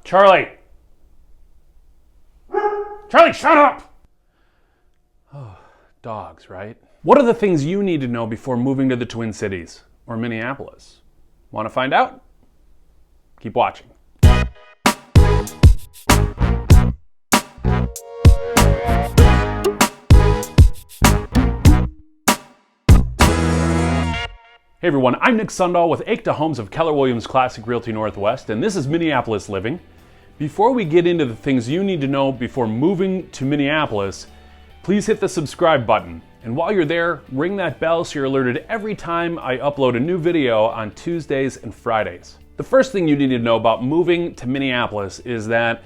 Charlie! Charlie, shut up! Oh, dogs, right? What are the things you need to know before moving to the Twin Cities or Minneapolis? Want to find out? Keep watching. Hey everyone, I'm Nick Sundahl with Acta Homes of Keller Williams Classic Realty Northwest, and this is Minneapolis Living. Before we get into the things you need to know before moving to Minneapolis, please hit the subscribe button. And while you're there, ring that bell so you're alerted every time I upload a new video on Tuesdays and Fridays. The first thing you need to know about moving to Minneapolis is that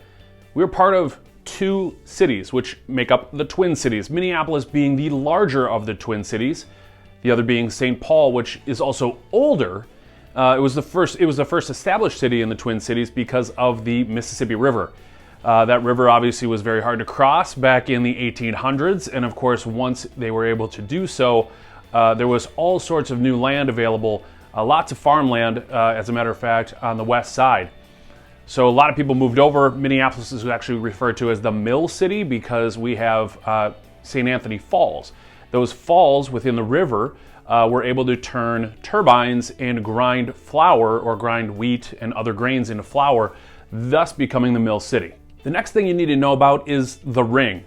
we're part of two cities which make up the Twin Cities, Minneapolis being the larger of the Twin Cities, the other being St. Paul, which is also older. It was the first established city in the Twin Cities because of the Mississippi River. That river obviously was very hard to cross back in the 1800s, and of course once they were able to do so, there was all sorts of new land available, lots of farmland, as a matter of fact, on the west side. So a lot of people moved over. Minneapolis is actually referred to as the Mill City because we have St. Anthony Falls. Those falls within the river were able to turn turbines and grind flour or grind wheat and other grains into flour, thus becoming the Mill City. The next thing you need to know about is the ring.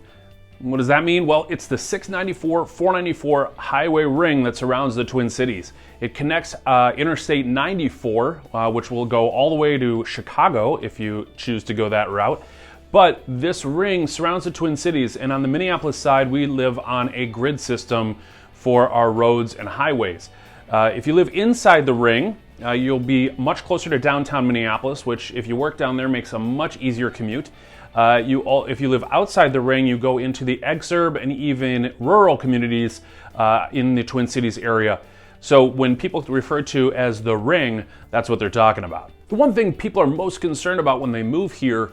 What does that mean? Well, it's the 694-494 highway ring that surrounds the Twin Cities. It connects Interstate 94, which will go all the way to Chicago if you choose to go that route. But this ring surrounds the Twin Cities, and on the Minneapolis side, we live on a grid system for our roads and highways. If you live inside the ring, you'll be much closer to downtown Minneapolis, which if you work down there makes a much easier commute. If you live outside the ring, you go into the exurb and even rural communities in the Twin Cities area. So when people refer to as the ring, that's what they're talking about. The one thing people are most concerned about when they move here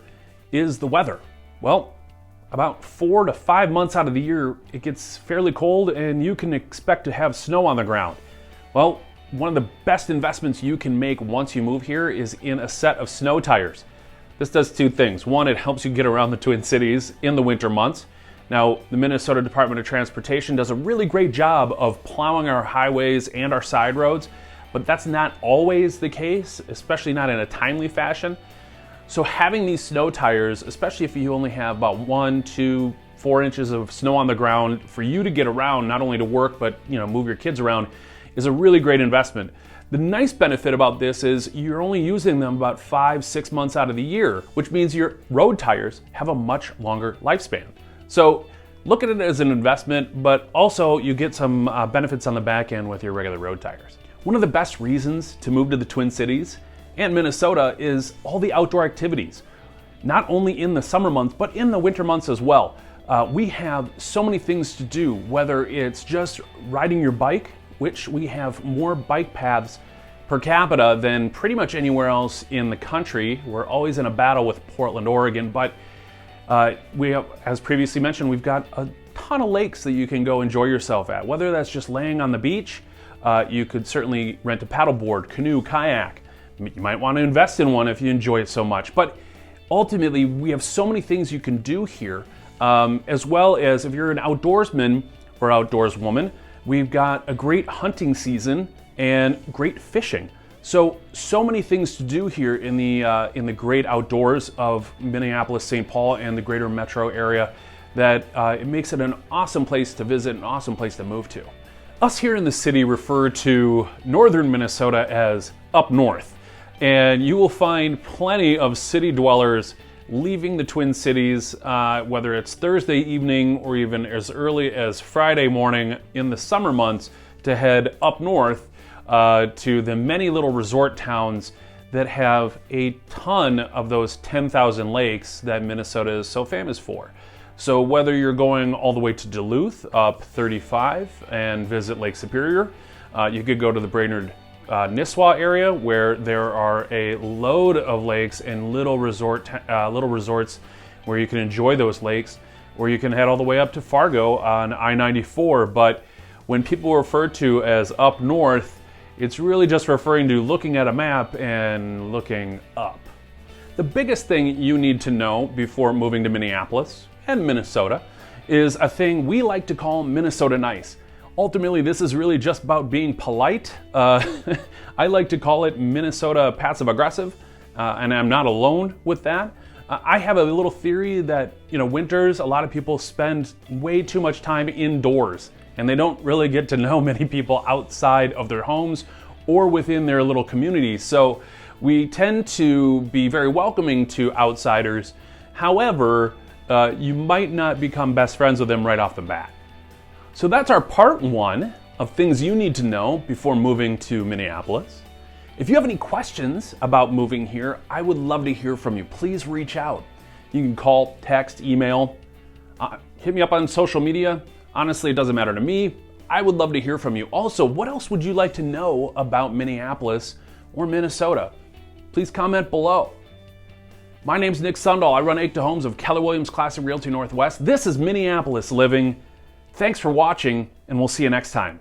is the weather. Well, about 4 to 5 months out of the year, it gets fairly cold and you can expect to have snow on the ground. Well, one of the best investments you can make once you move here is in a set of snow tires. This does two things. One, it helps you get around the Twin Cities in the winter months. Now, the Minnesota Department of Transportation does a really great job of plowing our highways and our side roads, but that's not always the case, especially not in a timely fashion. So having these snow tires, especially if you only have about 1, 2, 4 inches of snow on the ground for you to get around, not only to work, but move your kids around, is a really great investment. The nice benefit about this is you're only using them about 5-6 months out of the year, which means your road tires have a much longer lifespan. So look at it as an investment, but also you get some benefits on the back end with your regular road tires. One of the best reasons to move to the Twin Cities and Minnesota is all the outdoor activities, not only in the summer months, but in the winter months as well. We have so many things to do, whether it's just riding your bike, which we have more bike paths per capita than pretty much anywhere else in the country. We're always in a battle with Portland, Oregon, but we have, as previously mentioned, we've got a ton of lakes that you can go enjoy yourself at, whether that's just laying on the beach. You could certainly rent a paddleboard, canoe, kayak. You might want to invest in one if you enjoy it so much. But ultimately, we have so many things you can do here, as well as if you're an outdoorsman or outdoorswoman, we've got a great hunting season and great fishing. So many things to do here in the great outdoors of Minneapolis, St. Paul, and the greater metro area that it makes it an awesome place to visit, an awesome place to move to. Us here in the city refer to northern Minnesota as up north. And you will find plenty of city dwellers leaving the Twin Cities, whether it's Thursday evening or even as early as Friday morning in the summer months, to head up north to the many little resort towns that have a ton of those 10,000 lakes that Minnesota is so famous for. So whether you're going all the way to Duluth, up 35, and visit Lake Superior, you could go to the Brainerd Nisswa area, where there are a load of lakes and little resorts where you can enjoy those lakes, or you can head all the way up to Fargo on I-94. But when people refer to as up north, it's really just referring to looking at a map and looking up. The biggest thing you need to know before moving to Minneapolis and Minnesota is a thing we like to call Minnesota nice. Ultimately, this is really just about being polite. I like to call it Minnesota passive aggressive, and I'm not alone with that. I have a little theory that, winters, a lot of people spend way too much time indoors, and they don't really get to know many people outside of their homes or within their little communities. So we tend to be very welcoming to outsiders. However, you might not become best friends with them right off the bat. So that's our part one of things you need to know before moving to Minneapolis. If you have any questions about moving here, I would love to hear from you. Please reach out. You can call, text, email, hit me up on social media. Honestly, it doesn't matter to me. I would love to hear from you. Also, what else would you like to know about Minneapolis or Minnesota? Please comment below. My name's Nick Sundahl. I run Acta Homes of Keller Williams Classic Realty Northwest. This is Minneapolis Living. Thanks for watching, and we'll see you next time.